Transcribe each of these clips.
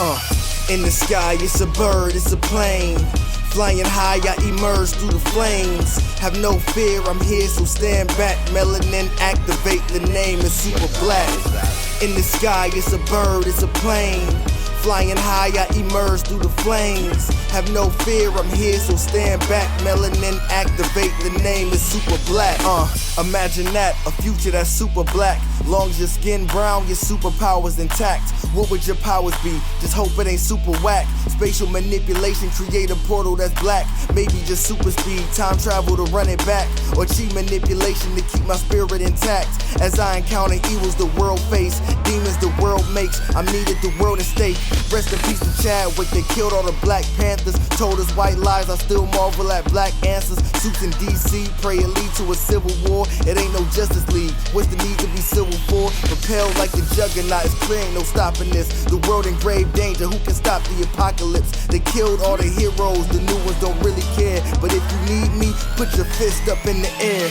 In the sky, it's a bird, it's a plane. Flying high, I emerge through the flames. Have no fear, I'm here, so stand back. Melanin activate, the name is super black. In the sky, it's a bird, it's a plane. Flying high, I emerge through the flames. Have no fear, I'm here, so stand back. Melanin activate, the name is super black. Imagine that, a future that's super black. Long as your skin brown, your superpowers intact. What would your powers be? Just hope it ain't super whack. Spatial manipulation, create a portal that's black. Maybe just super speed, time travel to run it back. Or cheat manipulation to keep my spirit intact. As I encounter evils the world face, demons the world makes, I'm needed the world at stake. Rest in peace to Chadwick, they killed all the Black Panthers. Told us white lies, I still marvel at black answers. Suits in DC, pray it lead to a civil war. It ain't no Justice League, what's the need to be civil for? Propelled like the juggernaut, it's clear ain't no stopping this. The world in grave danger, who can stop the apocalypse? They killed all the heroes, the new ones don't really care. But if you need me, put your fist up in the air.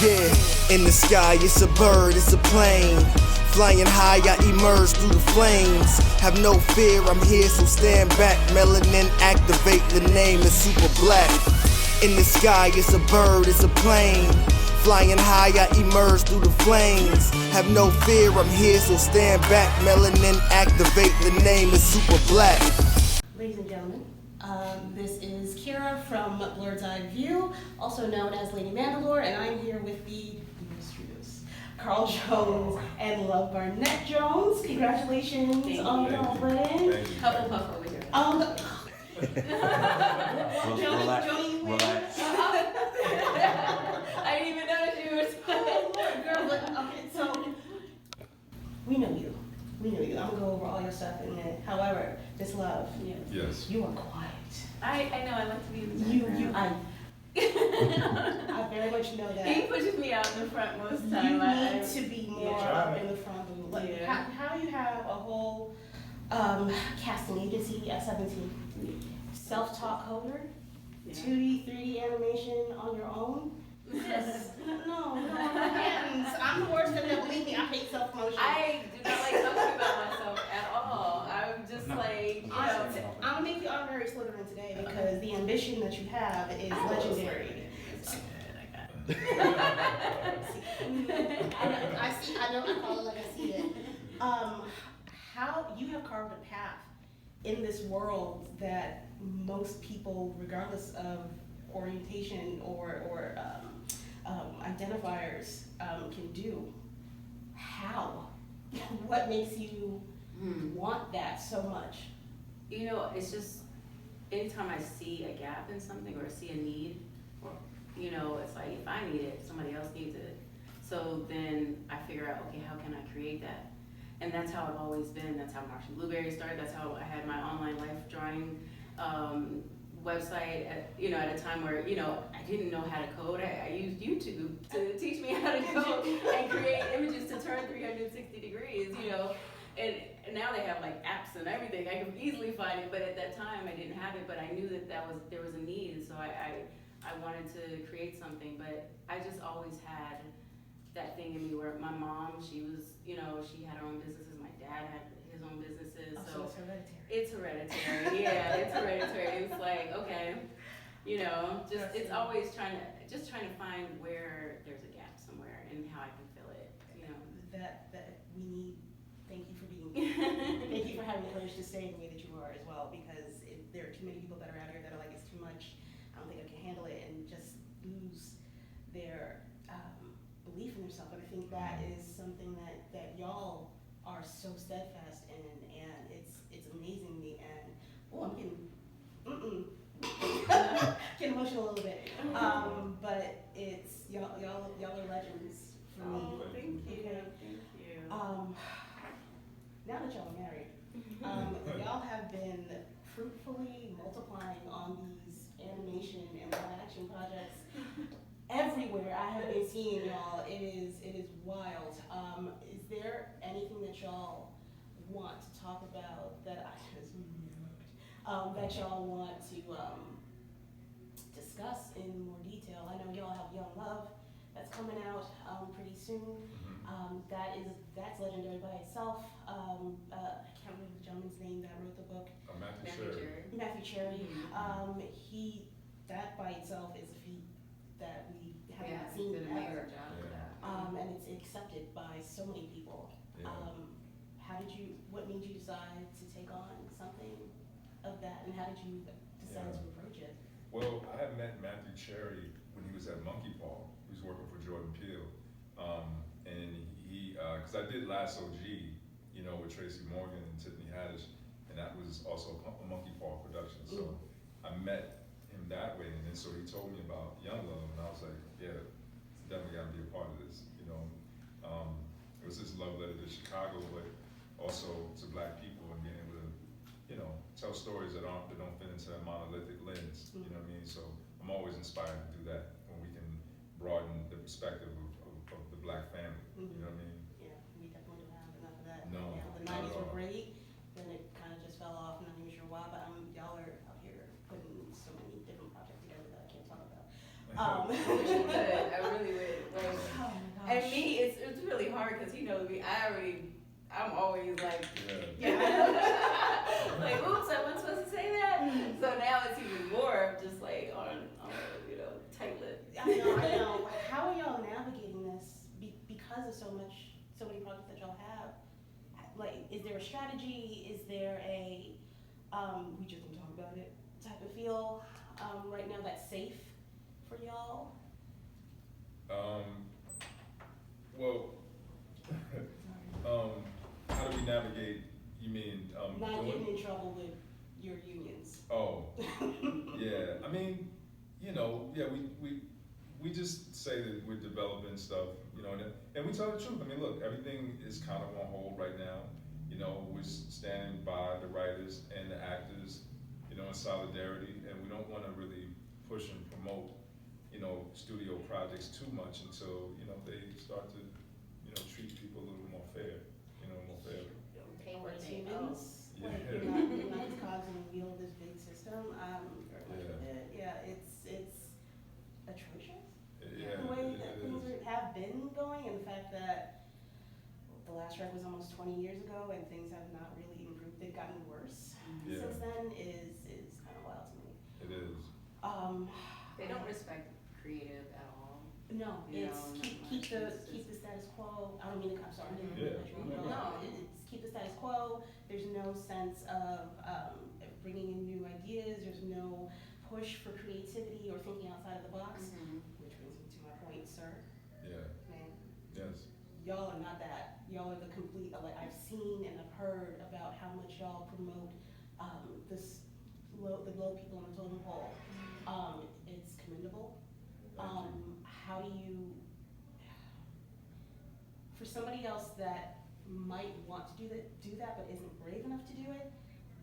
Yeah, in the sky, it's a bird, it's a plane. Flying high, I emerge through the flames. Have no fear, I'm here, so stand back. Melanin activate, the name is super black. In the sky, it's a bird, it's a plane. Flying high, I emerge through the flames. Have no fear, I'm here, so stand back. Melanin activate, the name is super black. Ladies and gentlemen, this is Kira from Blerd's Eyeview, also known as Lady Mandalore, and I'm here with the illustrious Carl Jones and Love Barnett Jones. Congratulations on your wedding. Hufflepuff over here. Relax. I didn't even notice you were smiling. Girl, but, okay, so we know you. I'm gonna go over all your stuff in a minute. However, just Love. Yes. You are quiet. I know, I like to be in the background. I very much know that. He pushes me out in the front most of the You time. need to be more up in the front of the like Yeah. how you have a whole casting agency at 17, self-taught coder, Yeah. 2D, 3D animation on your own. Yes. No, hands. I'm the worst at that. Believe me, I hate self-promotion. I do not like talking about myself at all. I'm just like, you know. I'm gonna make you honorary Slytherin today because the ambition that you have is legendary. It's not good, I know, I call it like I see it. How you have carved a path in this world that most people, regardless of orientation or identifiers, can do. How? What makes you want that so much? You know, it's just, anytime I see a gap in something or see a need, you know, it's like, if I need it, somebody else needs it. So then I figure out, okay, how can I create that? And that's how I've always been. That's how Martian Blueberry started. That's how I had my online life drawing website at a time where, you know, I didn't know how to code. I used YouTube to teach me how to code and create images to turn 360 degrees, you know. And now they have like apps and everything. I can easily find it, but at that time I didn't have it, but I knew that there was a need, so I wanted to create something. But I just always had that thing in me where my mom, she was, you know, she had her own businesses, my dad had his own businesses, So it's hereditary. it's hereditary. Yeah, it's hereditary. It's like, okay, you know, it's always trying to find where there's a gap somewhere and how I can fill it, you know. That we need. Thank you for being. Thank you for having the courage to stay the way that you are as well, because there are too many people that are out here that are like, it's too much. I don't think I can handle it, and just lose their belief in themselves. But I think that is something that y'all are so steadfast in, and it's amazing me. And I'm getting emotional a little bit. But it's y'all are legends for me. Oh, thank you. Okay. Thank you. Now that y'all are married, y'all have been fruitfully multiplying on these animation and live action projects everywhere. I have been seeing y'all. It is wild. Is there anything that y'all want to talk about that that y'all want to discuss in more detail? I know y'all have Young Love that's coming out pretty soon. That's legendary by itself. I can't remember the gentleman's name that wrote the book. Matthew Cherry. Matthew Cherry. Mm-hmm. That by itself is a feat that we have Yeah, not seen did an ever. amazing job with that. And it's accepted by so many people. Yeah. What made you decide to take on something of that, and how did you decide to approach it? Well, I had met Matthew Cherry when he was at Monkey Paw. He was working for Jordan Peele. And he, cause I did Last OG, you know, with Tracy Morgan and Tiffany Haddish, and that was also a Monkey Paw production. So I met him that way, and then so he told me about Young Love, and I was like, yeah, definitely gotta be a part of this, you know. It was this love letter to Chicago, but also to Black people, and being able to, you know, tell stories that don't fit into a monolithic lens, you know what I mean? So I'm always inspired to do that when we can broaden the perspective of the Black family, you know what I mean? Yeah, we definitely don't have enough of that. No, Yeah, the not at 90s were all. great, then it kind of just fell off, and I'm not even sure why, but y'all are out here putting so many different projects together that I can't talk about. I really would. I really would. Like, Oh my gosh. and me, it's really hard because he knows me. I'm always like, Yeah. like, oops, I wasn't supposed to say that. So now it's even more just like on tight lip. I know. How are y'all navigating this because of so many projects that y'all have? Like, is there a strategy? Is there a we just don't talk about it type of feel right now that's safe for y'all? Well, how do we navigate, you mean, Not getting in trouble with your unions. Oh, yeah, I mean, you know, yeah, we just say that we're developing stuff, you know, and we tell the truth. I mean, look, everything is kind of on hold right now. You know, we're standing by the writers and the actors, you know, in solidarity, and we don't want to really push and promote, you know, studio projects too much until, you know, they start to, you know, treat people a little more fair, you know, more fairly. Pay Or what they humans, Yeah. like you're not just cogs in the wheel of this big system. It's atrocious. Yeah, The way it that is. things have been going, and the fact that the last strike was almost 20 years ago, and things have not really improved. They've gotten worse Yeah. since then. Is kind of wild to me. It is. They don't respect creative at all. No, You it's know, keep the status quo. I don't mean to. I'm sorry. I didn't mean to cut you off. No. It's keep the status quo. There's no sense of bringing in new ideas. There's no push for creativity or thinking outside of the box. Which brings me to my point, sir. Yeah. Man, Yes. y'all are not that. Y'all are the complete. Like, I've seen and I've heard about how much y'all promote the low people on the totem pole. It's commendable. How do you, for somebody else that might want to do that but isn't brave enough to do it,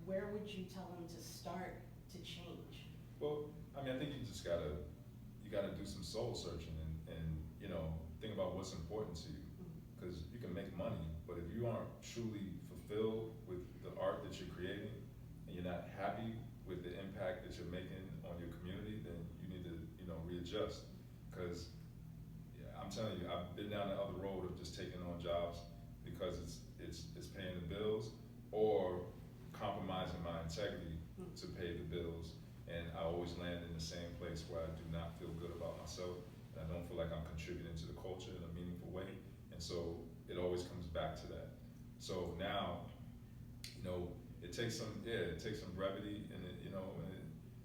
where would you tell them to start to change? Well, I mean, I think you gotta do some soul searching and you know, think about what's important to you. Because you can make money, but if you aren't truly fulfilled with the art that you're creating, and you're not happy with the impact that you're making on your community, then you need to, you know, readjust. Because I'm telling you, I've been down the other road of just taking on jobs because it's paying the bills, or compromising my integrity to pay the bills. And I always land in the same place where I do not feel good about myself, and I don't feel like I'm contributing to the culture in a meaningful way. And so it always comes back to that. So now, you know, it takes some brevity, and you know,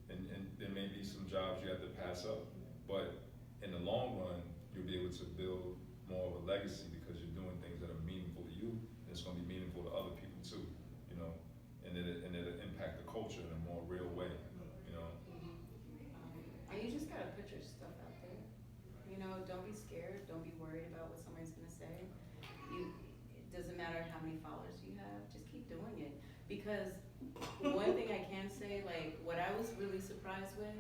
and there may be some jobs you have to pass up, but in the long run, you'll be able to build more of a legacy because you're doing things that are meaningful to you, and it's going to be meaningful to other people too, you know, and it'll impact the culture in a more real way, you know. And you just gotta put your stuff out there. You know, don't be scared. Don't be worried about what somebody's gonna say. It doesn't matter how many followers you have. Just keep doing it. Because one thing I can say, like, what I was really surprised with,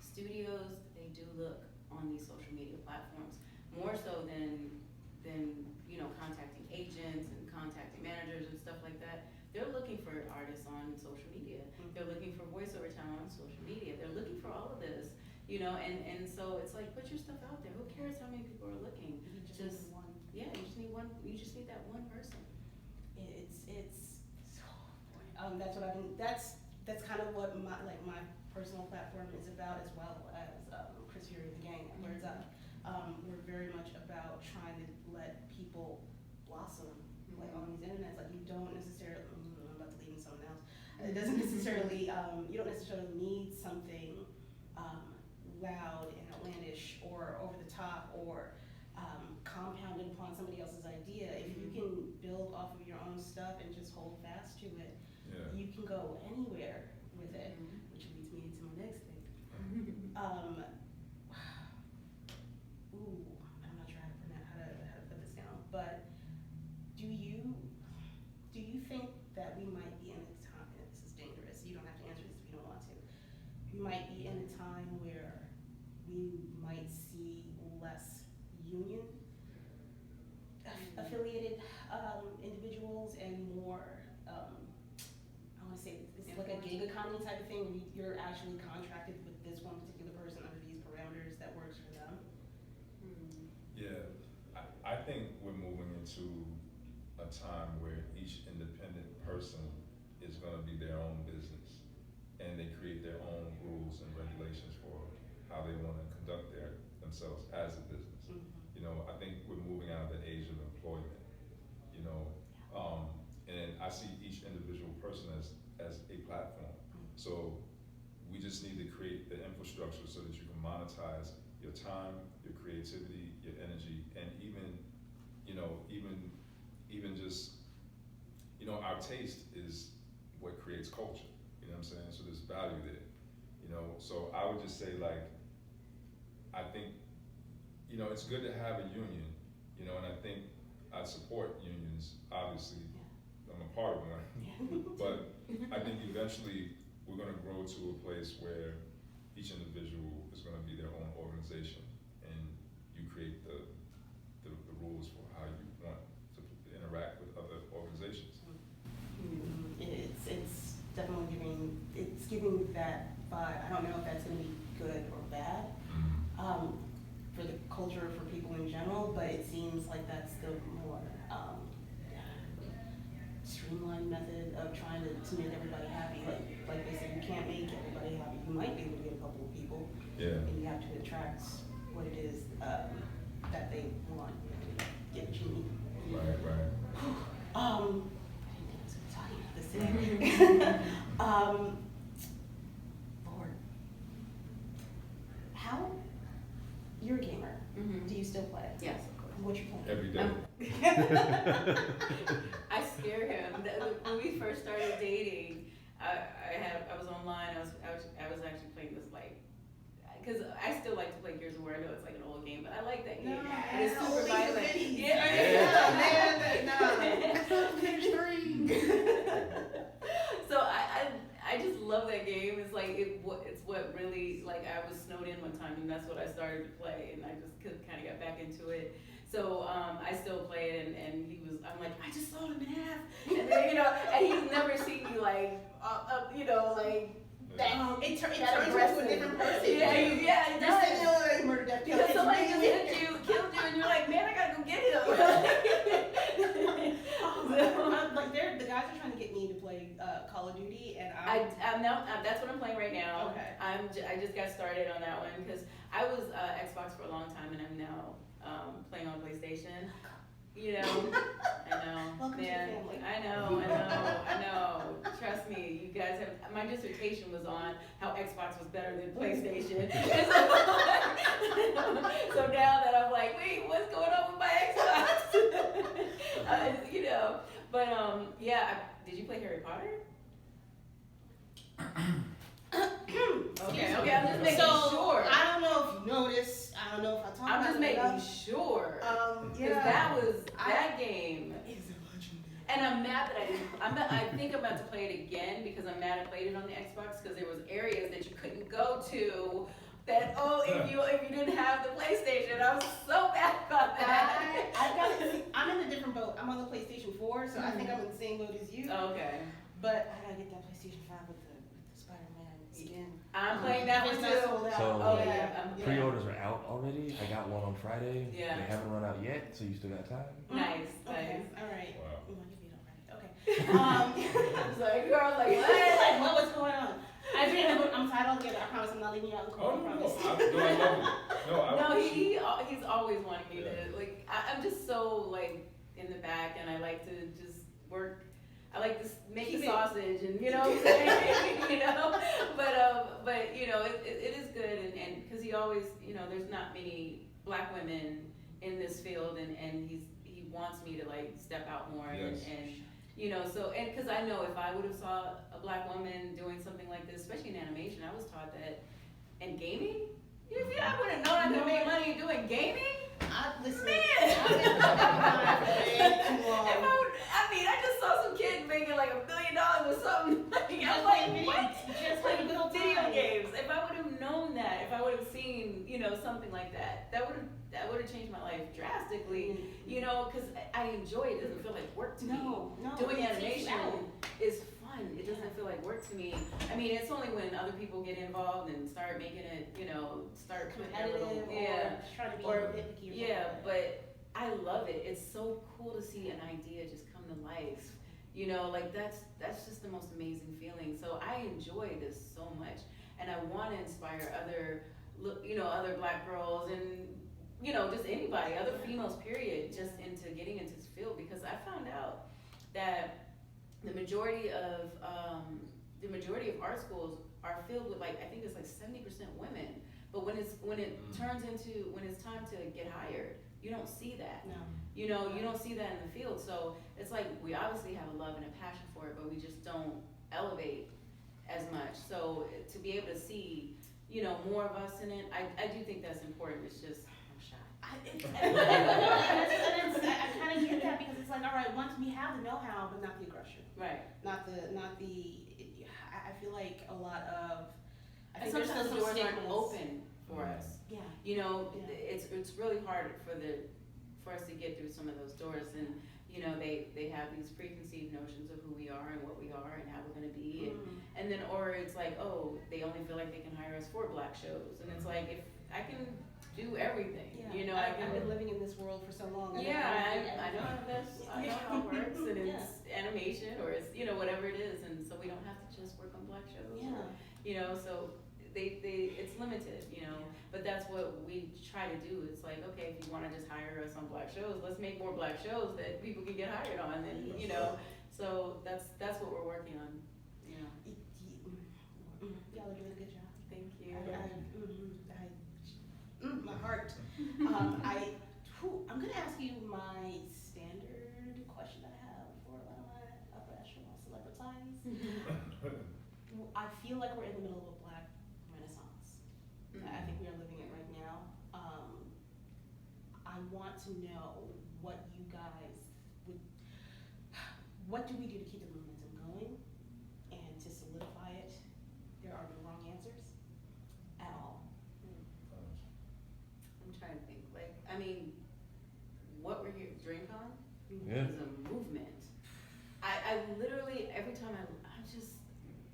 studios, they do look on these social media platforms more so than you know, contacting agents and contacting managers and stuff like that. They're looking for artists on social media. They're looking for voiceover talent on social media. They're looking for all of this, you know, and so it's like, put your stuff out there. Who cares how many people are looking? You just Just, need one. Yeah, you just need one. You just need that one person. It's that's what I've been, that's kind of what my personal platform is about, as well as Chris Fury, the gang, Blerd. We're very much about trying to let people blossom, like on these internets. Like, you don't necessarily, I'm about to leave in someone else. It doesn't necessarily, you don't necessarily need something loud and outlandish or over the top or compounded upon somebody else's idea. If you can build off of your own stuff and just hold fast to it, you can go anywhere with it, which leads me to my next thing. Ooh, I'm not sure how to put this down, but do you think that we might be in a time, and this is dangerous, you don't have to answer this if you don't want to, we might be in a time where we might see less union affiliated individuals and more, I want to say it's like a gig economy type of thing, where you're actually contracted with this one particular person under these parameters that works for them? Yeah, I think we're moving into a time where each independent person is going to be their own business, and they create their own rules and regulations for how they want to conduct themselves as a business. You know, I think we're moving out of the age of employment, you know, and I see each individual person as a platform. So we just need to create the infrastructure so that you can monetize your time, your creativity, your energy, and even just, you know, our taste is what creates culture, you know what I'm saying? So there's value there, you know? So I would just say, like, I think, you know, it's good to have a union, you know, and I think I support unions, obviously. I'm a part of one. But I think eventually we're going to grow to a place where each individual is going to be their own organization, and you create the rules for how you want to interact with other organizations. It's definitely giving that vibe. I don't know if that's going to be good or bad for the culture, for people in general, but it seems like that's the more streamlined method of trying to make everybody happy. Like they said, you can't make everybody happy. You might be able to get a couple of people, and you have to attract what it is that they want. Get what you need. Right. I didn't think I was going to talk about this today. Lord, how? You're a gamer. Do you still play? Yes, of course. What you playing? Every day. I scare him. When we first started dating, I was online. I was actually playing this, like, because I still like to play Gears of War. I know it's like an old game, but I like that game. And it's super violent. So I just love that game. It's like it's what really, like, I was snowed in one time, and that's what I started to play, and I just kind of got back into it. So I still play it, and I'm like, I just sawed him in half, and then, you know, and he's never seen me like you know, like that. It turns into a different person. Yeah, it does. Like murder, death, Because somebody just hit you, killed you, and you're like, man, I gotta go get him. Like the guys are trying to get me to play Call of Duty, and I'm now, that's what I'm playing right now. Okay. I just got started on that one because I was Xbox for a long time, and I'm now playing on PlayStation. You know, I know, Welcome man. to the family. I know. Trust me, you guys have. My dissertation was on how Xbox was better than PlayStation. So now that I'm like, wait, what's going on with my Xbox? You know, but yeah. Did you play Harry Potter? Okay, I'm just making sure. I don't know if you noticed. I don't know if I talked about it. I'm just making sure. Because that game. Is a legendary. And I'm mad that I think I'm about to play it again because I'm mad I played it on the Xbox because there was areas that you couldn't go to. That if you didn't have the PlayStation, I was so bad about that. I'm in a different boat. I'm on the PlayStation 4, so I think I'm in the same boat as you. Okay. But I gotta get that PlayStation 5 with the Spider-Man I'm playing that one It's too. not sold out. So, Oh yeah. Pre-orders are out already. I got one on Friday. Yeah. They haven't run out yet, so you still got time. Nice. Okay, Nice. all right. Wow. We want to beat already. Okay. I'm sorry, girl. Like Like, what? what's going on? I'm tied all together. I promise I'm not leaving you out in the Oh, cold. I no, promise. I love it. No, I No, appreciate he's always wanting me to like. I'm just so like in the back, and I like to just work. I like to make the sausage, and you know what I'm saying, you know. But you know, it is good, and because he always, you know, there's not many black women in this field, and he wants me to like step out more, Yes. and you know, so and because I know if I would have saw a black woman doing something like this, especially in animation, I was taught that, and gaming. You see, I would have known I could make money doing gaming. Listen, Man. I've been for way too long. I just saw some kid making like $1 billion or something. I was like, what? Just Like like a good old video time. games. If I would have known that, if I would have seen, you know, something like that, that would have changed my life drastically. You know, because I enjoy it. It doesn't feel like work to me. No. Doing it takes you animation out. is fun. It doesn't feel like work to me. I mean, it's only when other people get involved and start making it, you know, start putting their Competitive little, yeah. or trying to be Or nitpicky or yeah, something. but I love it. It's so cool to see an idea just come to life. You know, like that's just the most amazing feeling. So I enjoy this so much, and I want to inspire other, you know, other black girls and you know just anybody, other females, period, just into getting into this field because I found out that the majority of art schools are filled with like I think it's like 70% women. But when it's time to get hired, you don't see that. No. You know, you don't see that in the field. So it's like we obviously have a love and a passion for it, but we just don't elevate as much. So to be able to see, you know, more of us in it, I do think that's important. It's just I'm shy. I kind of get that because it's like, all right, once we have the know-how, but not the aggression, Right. not the. I feel like a lot of. I And think there's sometimes the still some doors aren't stigmas. open for us. Yeah. You know, Yeah. it's really hard for us to get through some of those doors, and you know they have these preconceived notions of who we are and what we are and how we're gonna be, and then or it's like, oh, they only feel like they can hire us for black shows, and it's like if I can do everything, Yeah. you know, I've I can. been living in this world for so long. and Yeah, I I know how this, I know how it works, and it's animation or it's, you know, whatever it is, and so we don't have to just work on black shows. Yeah. You know, so it's limited, you know, but that's what we try to do. It's like, okay, if you wanna just hire us on black shows, let's make more black shows that people can get hired on, and, you know, so that's what we're working on, you know. Y'all are doing a good job. Thank you. My heart. I'm gonna ask you my standard question that I have for a lot of my upper echelon celebrities. I feel like we're in the middle of a black renaissance. I think we are living it right now. I want to know what you guys what do we do to keep the momentum going and to solidify it? There are no wrong answers at all. I'm trying to think, like, I mean, what we're here, Dreamcon Yeah. is a movement. I literally, every time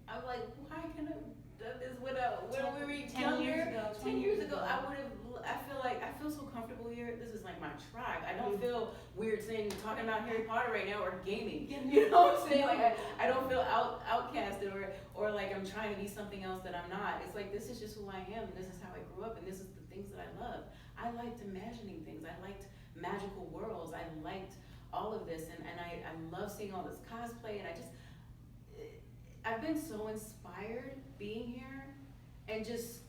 I'm like, why can't I have done this when we were 10 years younger? ago, 10 years ago, I feel so comfortable here. This is like my tribe. I don't feel weird talking about Harry Potter right now or gaming. You know what I'm saying? Like, I don't feel outcasted or like I'm trying to be something else that I'm not. It's like, this is just who I am, and this is how I grew up, and this is the things that I love. I liked imagining things. I liked magical worlds. I liked all of this, and I love seeing all this cosplay, and I've been so inspired being here, and just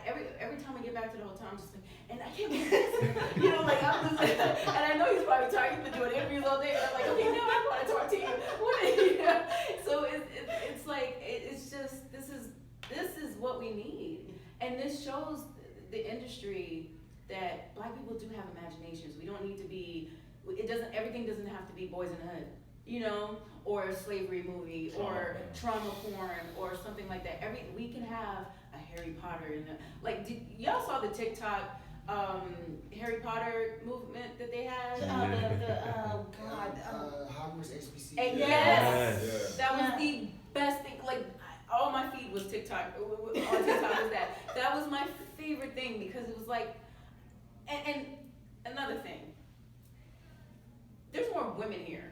every time I get back to the hotel, I'm just like, and I can't believe this, you know, like I'm just, and I know he's probably tired. He's been doing interviews all day, and I'm like, okay, now I want to talk to you. You know? So it's like it's just this is what we need, and this shows the industry that black people do have imaginations. We don't need to be. Everything doesn't have to be Boys in the Hood, you know, or a slavery movie, or trauma porn, or something like that. We can have a Harry Potter y'all saw the TikTok Harry Potter movement that they had? Hogwarts HBC. And Yes. that was the best thing. Like all my feed was TikTok. TikTok, on TikTok was that was my favorite thing because it was like, and another thing, there's more women here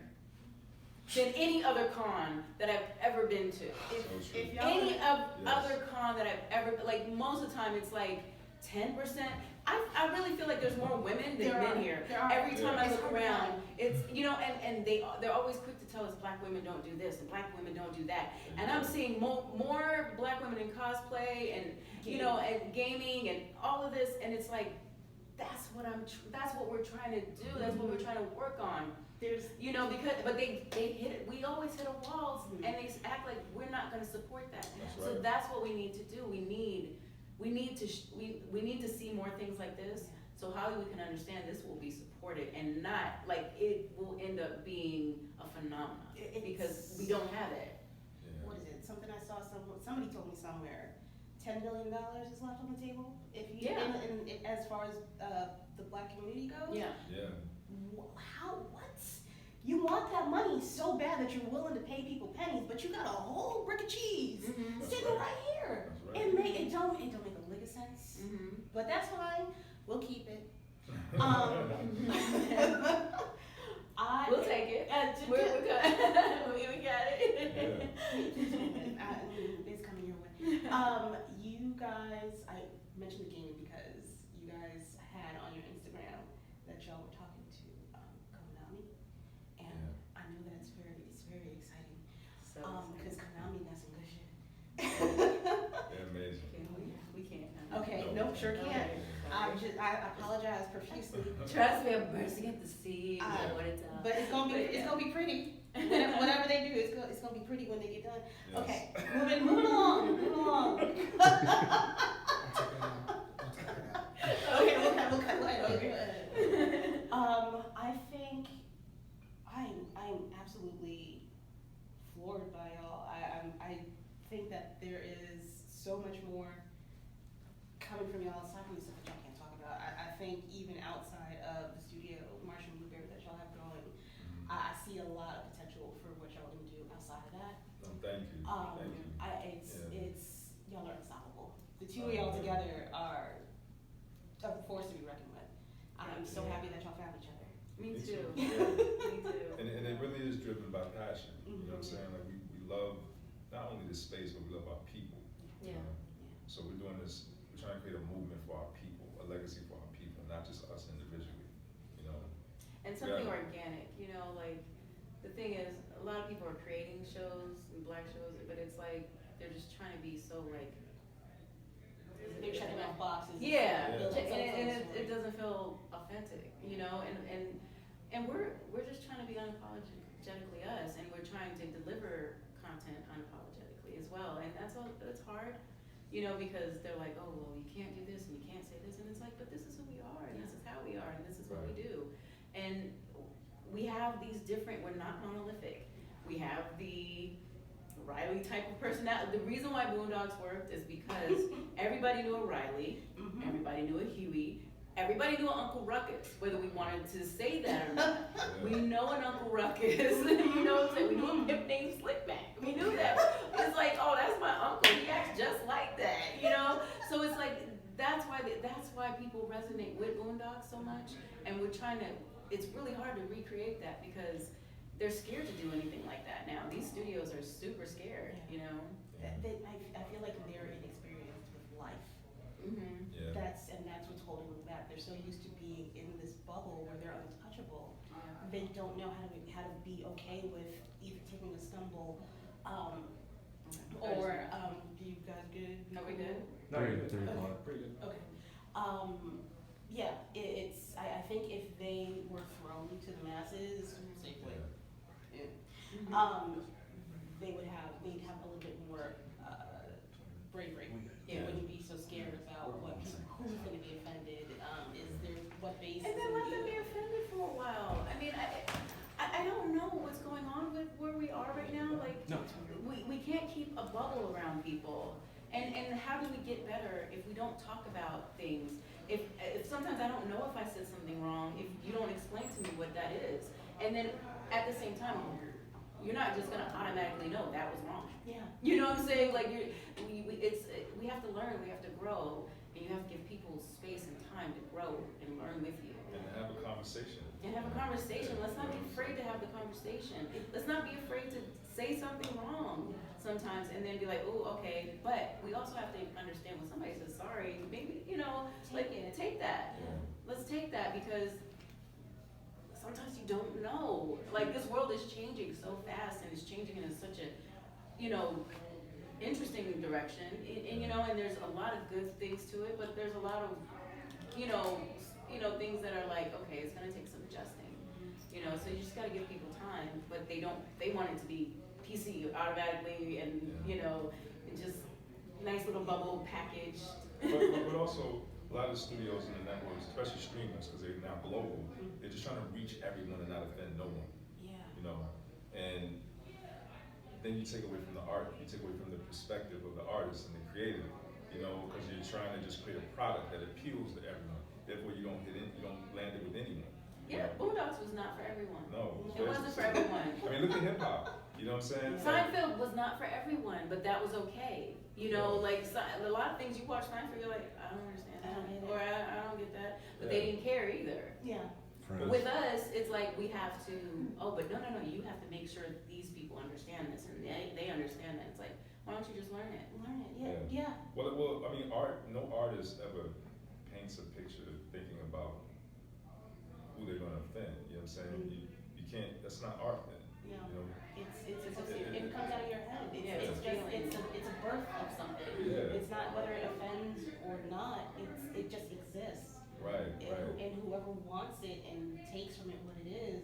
than any other con that I've ever been to. If y'all Any wanna- other con that I've ever, like most of the time it's like 10%. I really feel like there's more women than men here. Every time I It's look hard to around, find. it's, you know, and they're always quick to tell us black women don't do this and black women don't do that. And I'm seeing more black women in cosplay and, you know, and gaming and all of this, and it's like, that's what we're trying to do, that's what we're trying to work on. There's, You know, because, but they hit it, we always hit a wall, and they act like we're not gonna support that. That's So right. that's what we need to do, we need to see more things like this, so Hollywood can understand this will be supported, and not, like, it will end up being a phenomenon, because we don't have it. Yeah. what is it, something I saw, somebody told me somewhere, $10 billion is left on the table? If you, Yeah. as far as, the black community goes? Yeah. Yeah. What? You want that money so bad that you're willing to pay people pennies, but you got a whole brick of cheese Mhm. sitting right. right here. That's right. It don't make a lick of sense. Mhm. But that's fine. We'll keep it. We'll take it. We got it. It's coming your way. You guys, I mentioned the gaming because you guys had on your Instagram that y'all were talking to Konami, and Yeah. I know that it's very exciting So because Konami got some good shit. They're amazing. we can't. Okay, No, nope, sure can't. Okay. I apologize profusely, Trust me, I'm bursting at the seams Uh, and what it's up. but it's gonna be pretty. Whatever they do, it's gonna be pretty when they get done. Yes. Okay, moving along. Okay, we'll cut. I think I'm absolutely floored by y'all. I think that there is so much more coming from y'all aside from the stuff that y'all can't talk about. I think even outside of the studio, Martian that y'all have going, Mhm. I see a lot of potential for what y'all can do outside of that. Thank you. Thank you. It's y'all are unstoppable. The two of y'all together are a force to be reckoned with. I'm so happy that y'all found each other. Me Me too. too. Me too. And it really is driven by passion. You know what I'm Mhm. saying? Like we love not only the space, but we love our people. you Yeah. know? So we're doing this. We're trying to create a movement for our people, a legacy for our people, not just us individually. You know. And something Yeah. organic, you know, like, the thing is, a lot of people are creating shows and black shows, but it's like, they're just trying to be so like. They're checking off boxes. Yeah, Yeah. and it doesn't feel authentic, you know, and we're just trying to be unapologetically us, and we're trying to deliver content unapologetically as well, and that's hard, you know, because they're like, oh, well, you can't do this and you can't say this, and it's like, but this is who we are, and this is how we are, and this is what we do, and we have these different, we're not monolithic, we have the Riley type of personality. The reason why Boondocks worked is because everybody knew a Riley, Mhm. everybody knew a Huey, everybody knew an Uncle Ruckus, whether we wanted to say that or not. We know an Uncle Ruckus, you know what I'm saying? We knew a pimp named Slickback. We knew that. It's like, oh, that's my uncle. He acts just like that, you know? So it's like, that's why people resonate with Boondocks so much. And we're trying to, it's really hard to recreate that because they're scared to do anything like that now. These studios are super scared, you know? I feel like they're inexperienced with life. Mm-hmm. Yeah. That's what's holding them back. They're so used to being in this bubble where they're untouchable. They don't know how to be okay with either taking a stumble, or do you guys good? Are we good? No, you're good. 3 Okay. o'clock. Pretty good. Okay. Yeah, I think if they were thrown to the masses safely, they'd have a little bit more bravery. They Yeah. wouldn't be so scared about who's going to be offended. Is there what base? And then let them be offended for a while. I mean, I don't know what's going on with where we are right now. Like, No. we can't keep a bubble around people. And how do we get better if we don't talk about things? If sometimes I don't know if I said something wrong, if you don't explain to me what that is. And then at the same time, you're not just gonna automatically know that was wrong. Yeah. You know what I'm saying? Like we have to learn, we have to grow, and you have to give people space and time to grow and learn with you. And have a conversation. And have a conversation. Let's not be afraid to have the conversation. Let's not be afraid to say something wrong sometimes and then be like, oh, okay. But we also have to understand when somebody says sorry, maybe, you know, take that. Yeah. Let's take that because sometimes you don't know. Like this world is changing so fast and it's changing in such a, you know, interesting direction. And you know, and there's a lot of good things to it, but there's a lot of, you know, things that are like, okay, it's gonna take some adjusting. You know, so you just gotta give people time, but they want it to be PC automatically and, you know, and just nice little bubble package. But also, a lot of the studios and the networks, especially streamers, because they're now global, they're just trying to reach everyone and not offend no one. Yeah. You know, and then you take away from the art, you take away from the perspective of the artist and the creator, you know, because you're trying to just create a product that appeals to everyone. Therefore, you don't land it with anyone. Yeah, Boondocks was not for everyone. No, It wasn't for everyone. I mean, look at hip hop. You know what I'm saying? Seinfeld was not for everyone, but that was okay. You know, like a lot of things you watch Seinfeld, you're like, I don't understand I don't that, get it. or I don't get that. But they didn't care either. Yeah. Friends. With us, it's like we have to. Oh, but no, you have to make sure that these people understand this, and they understand that. It's like, why don't you just learn it? Learn it. Yeah. Yeah. Well, I mean, no artist ever paints a picture thinking about who they're going to offend. You know what I'm saying? You can't. That's not art then. Yeah. You know? It comes out of your head. It's a birth of something. Yeah. It's not whether it offends or not. It just exists. Right. And whoever wants it and takes from it what it is,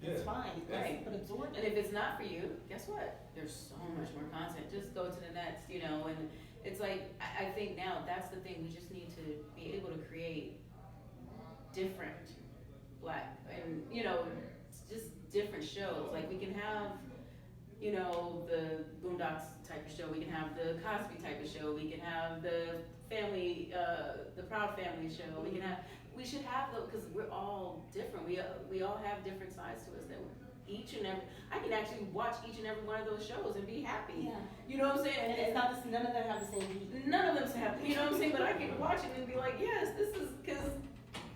it's Yeah. fine. Right. But absorb And it. if it's not for you, guess what? There's so much more content. Just go to the next, you know. And it's like I think now that's the thing. We just need to be able to create different Black and just different shows. Like we can have, you know, the Boondocks type of show. We can have the Cosby type of show. We can have the family, the Proud Family show. We should have those because we're all different. We all have different sides to us that I can actually watch each and every one of those shows and be happy. Yeah. You know what I'm saying? And it's not this, none of them have the same beat. None of them have, you know what I'm saying? But I can watch it and be like, yes, this is because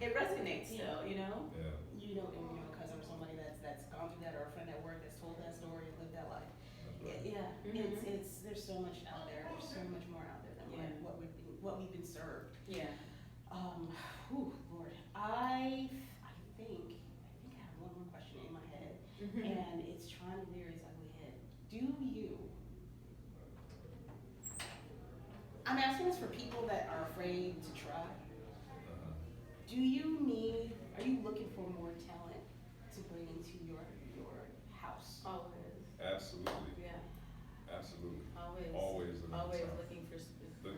it resonates still, you know? Yeah. You know, a cousin or somebody that's gone through that, or a friend at work that's told that story and lived that life. That's right. Yeah, Mhm. it's there's so much out there. There's so much more out there than what we've been served. Yeah. Lord, I think I have one more question in my head, and it's trying to rear its ugly head. I'm asking this for people that are afraid to try. Uh-huh. Are you looking for more talent to bring into your house? Always. Absolutely. Yeah. Absolutely. Always. Always Looking for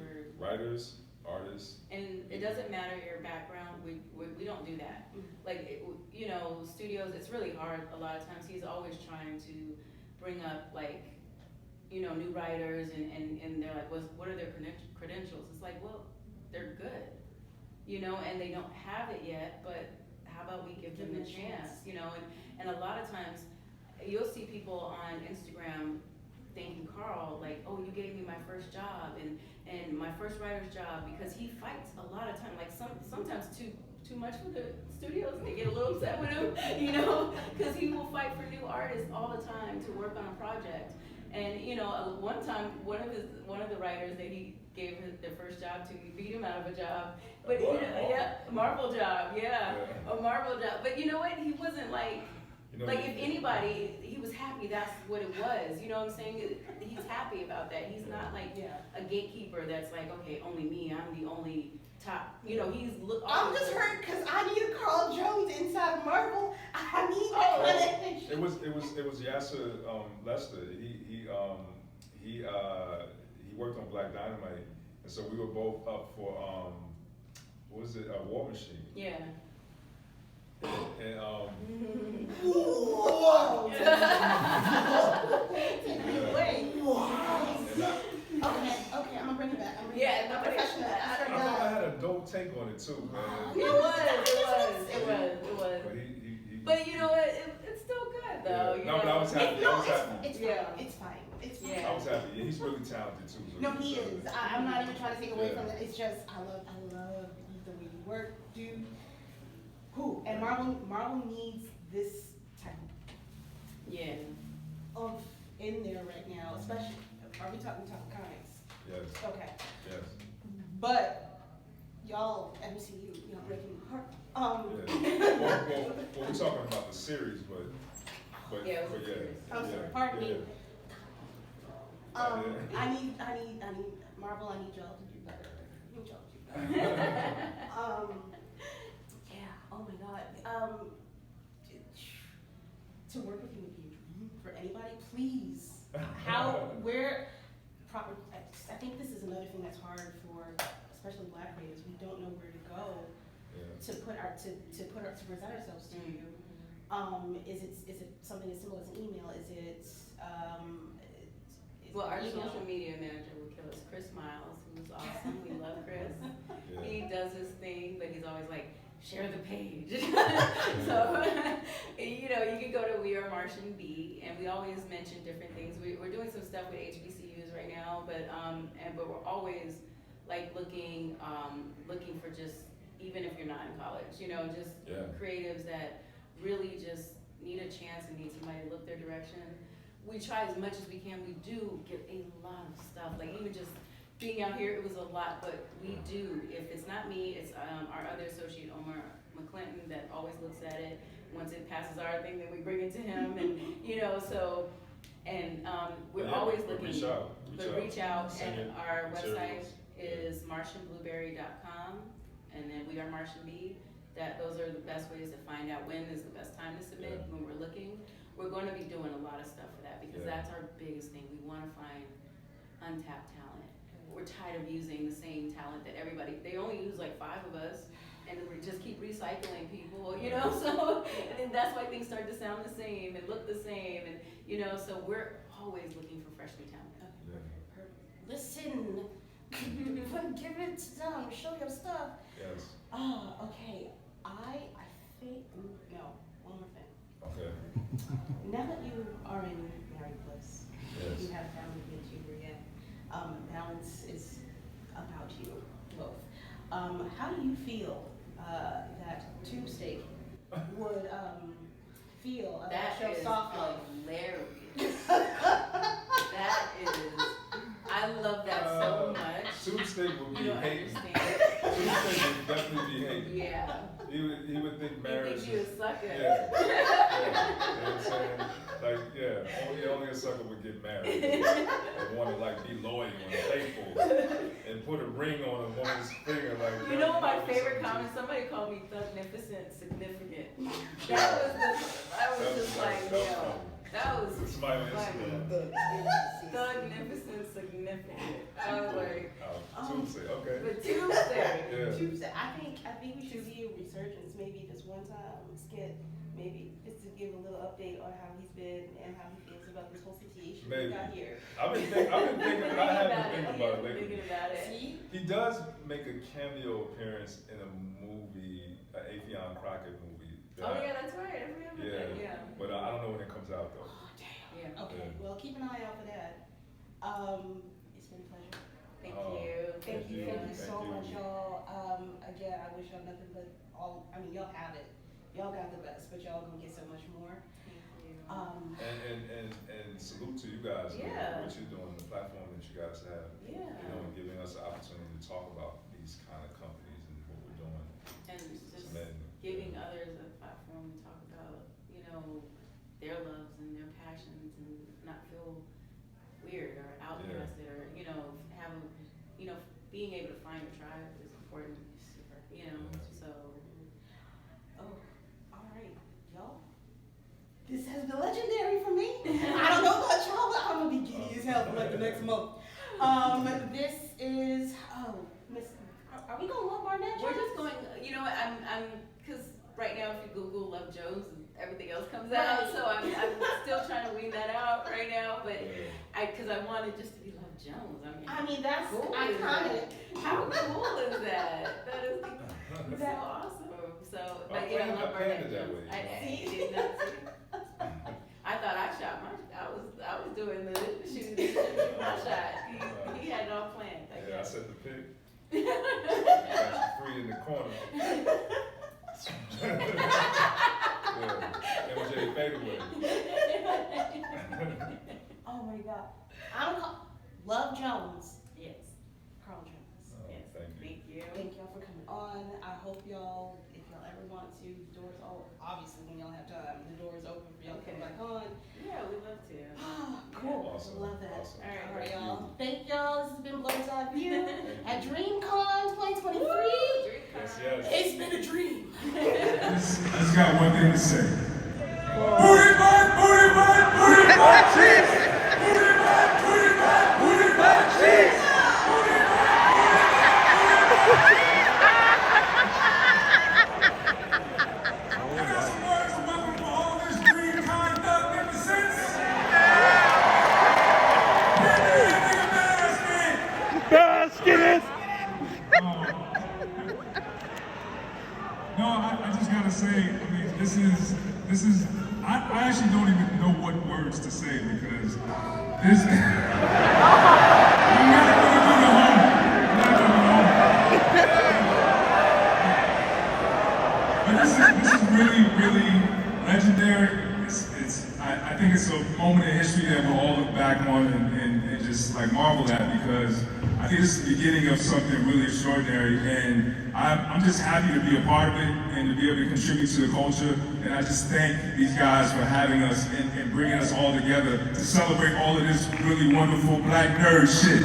writers, artists. And it doesn't matter your background. We don't do that. Like studios. It's really hard. A lot of times he's always trying to bring up new writers and they're like, what are their credentials? It's like, well, they're good, and they don't have it yet, but how about we give them a chance, and a lot of times you'll see people on Instagram thanking Carl, like, oh, you gave me my first job and my first writer's job, because he fights a lot of time, like sometimes too much for the studios. They get a little upset with him, because he will fight for new artists all the time to work on a project. And one time, one of the writers that he gave their first job to, he beat him out of a job. But a Marvel job, a Marvel job. But you know what? He wasn't like if anybody, he was happy. That's what it was. You know what I'm saying? He's happy about that. He's not like a gatekeeper that's like, okay, only me. I'm the only top. He's. I'm just hurt because I need a Carl Jones inside of Marvel. I need that. It was Yasser Lester. He worked on Black Dynamite, and so we were both up for what was it? War Machine. Yeah. And Whoa! and Okay, I'm gonna bring it back. I'm professional. I thought I had a dope take on it too, man. It was. But he But you know what? It's still good. though. Yeah. You No, know? but I was happy. I was happy. It's Yeah. fine. It's fine. It's fine. Yeah. I was happy. He's really talented too. So No, he is. I'm not even trying to take away Yeah. from it. It's just I love the way you work, dude. Who and Marvel needs this type Yeah. of in there right now, especially. Are we talking comics? Yes. Okay, Yes. but y'all MCU, y'all breaking my heart. Yeah. Well, we're talking about the series, but Yeah, it was but a series. I'm sorry, yeah, pardon yeah, me. Yeah. I need Marvel. I need y'all to do better. I need y'all to do better. Yeah. Oh my God. To work with you would be a dream for anybody. Please. Where proper. I think this is another thing that's hard for, especially Black creators. We don't know where to go Yeah. to present ourselves to you. Is it something as simple as an email? Is it Well, our email? social media manager will kill us, Chris Miles, who's awesome. We love Chris. Yeah. He does his thing, but he's always like, share the page. So, you know, you can go to We Are Martian B, and we always mention different things. We're doing some stuff with HBCUs right now, but we're always like looking for just, even if you're not in college, you know, just Yeah. creatives that really just need a chance and need somebody to look their direction. We try as much as we can. We do get a lot of stuff, like even just being out here, it was a lot, but we do. If it's not me, it's our other associate, Omar McClinton, that always looks at it. Once it passes our thing, then we bring it to him, and you know, so, and we're always looking. Reach out, and our website is martianblueberry.com, and then We Are Martian B. Those are the best ways to find out when is the best time to submit, when we're looking. We're going to be doing a lot of stuff for that, because that's our biggest thing. We want to find untapped talent. We're tired of using the same talent that everybody, they only use like 5 of us, and we just keep recycling people, you know, so, and that's why things start to sound the same and look the same, and, you know, so we're always looking for fresh new talent. Listen, give it down, show your stuff. Yes. Okay. I think, no, one more thing. Okay. Now that you are in married bliss, Yes. you have family with you again, balance is about you both. How do you feel that Tubesteak would feel about That show is Soft Life? hilarious. That is, I love that so much. Tubesteak would be You don't hating. understand. Tubesteak would definitely be hating. Yeah. He would think He marriage thinks you a is. sucker. Yeah. You know what I'm saying? Like, only a sucker would get married. They want to like be loyal and faithful and put a ring on a woman's finger. Like, You know what my favorite comment? Somebody called me thugnificent significant. I was just like, yo, that was Somebody on funny. Instagram. Thugnificent significant. I was like, Tubesteak, okay. but Tuesday. Yeah. Tuesday, I think we should see a resurgence, maybe just one time, skit, maybe just to give a little update on how he's been and how he feels about this whole situation we Maybe. got here. I've been thinking, but I haven't been thinking about it lately. Thinking about it. See? He does make a cameo appearance in a movie, an Afion Crockett movie. Oh yeah, that's right. I remember that. Yeah. But I don't know when it comes out though. Oh, damn. Yeah. Okay, Yeah. well, keep an eye out for that. It's been a pleasure. Thank Oh. you. Thank you so Thank much, you. y'all. Again, I wish y'all nothing but y'all have it. Y'all got the best, but y'all gonna get so much more. Thank you. And salute to you guys. Yeah. What you're doing, the platform that you guys have. Yeah. You know, and giving us the opportunity to talk about these kind of companies and what we're doing. And just amazing. giving others a platform to talk about, you know, their loves and their passions and not feel weird or outcasted or, you know, have a, you know, being able to find a tribe is important, you know, so. Oh, all right, y'all. This has been legendary for me. I don't know about y'all, but I'm gonna be giddy as hell for like the next month. This is Miss. Are we going Love Barnett? We're just going, you know, cause right now if you Google Love Jones, everything else comes out, Right. so I'm still trying to wean that out right now, but cause I want it just to be Love Jones. I mean, that's cool is iconic. that? How cool is that? That is so awesome. So, but yeah, I Love planned Barnett it that Jones. way. I did not see. corner. Yeah, MJ fade away. Oh my God. Love Jones. Yes. Carl Jones. Oh, Yes. thank you. Thank you. Thank y'all for coming on. I hope y'all, if y'all ever want to, the doors all, obviously when y'all have time, the door is open for y'all to come back on. Yeah, we love to. Cool. Awesome. Love that. Awesome. All right, All right, Thank y'all. you. Thank y'all. This has been Blerd's Eyeview at Dreamcon 2023. Yes, yes. It's been a dream. I just got one thing to say. Booty butt, booty butt, booty butt cheeks. Booty butt, booty butt, booty butt cheeks. I got some words to welcome for all this Dreamcon magnificence. Give me a nigga basket. No, I just gotta say, I mean, this is, I actually don't even know what words to say because this, I'm not gonna do the home. I'm not doing the home. But this is really, really legendary. I think it's a moment in history that we'll all look back on and just like marvel at because I think this is the beginning of something really extraordinary, and I'm just happy to be a part of it and to be able to contribute to the culture. And I just thank these guys for having us and bringing us all together to celebrate all of this really wonderful black nerd shit.